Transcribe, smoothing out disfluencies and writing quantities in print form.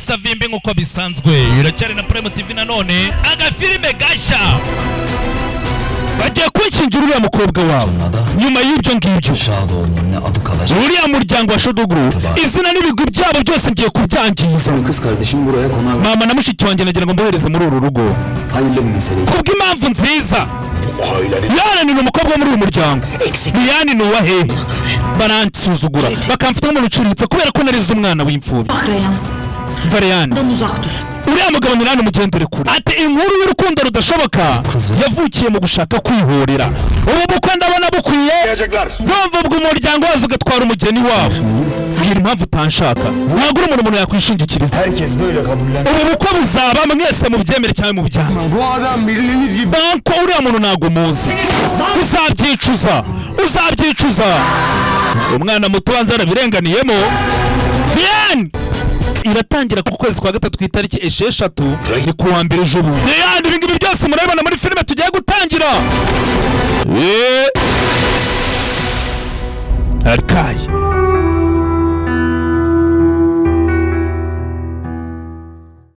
Savimbi nk'uko bisanzwe iracyari na Prime TV nanone agafilime gashya bagiye kwikingira uriya mukobwa wawe nyuma y'ibyo ngibyo uriya muryango wa Shoduguru izina n'ibigwi byabo byose ngiye kubyangiza mama na mushiki wanjye nagira ngo mbohereze muri uru rugo kubw'impamvu nziza Yani ni umukobwa muri uyu muryango Yani ni uwahe baransuzugura bakamfata nk'umuntu ucuritse kubera ko narize umwana w'imfubyi Varian uriya mugabo ni nani mugendere kure ati inkuru y'urukundo rudashoboka yavukiye mu gushaka kwihorera ubu bukwe ndabona bukwiye numva bw'umuryango wazo ugatwara umugeni wabo mbwira impamvu utanshaka ntabwo uri umuntu yakwishingikiriza ubu bukwe buzaba mwese mu byemere cyangwa mu byanga banko uriya muntu ntabwo muzi uzabyicuza umwana muto wanze arabirenganiyemo Bien iratangira ku kwezi kwa gatatu ku itariki 6 ni kuwa mbere ejo bundi. Ibingibi byose murabibona muri filime tugiye gutangira.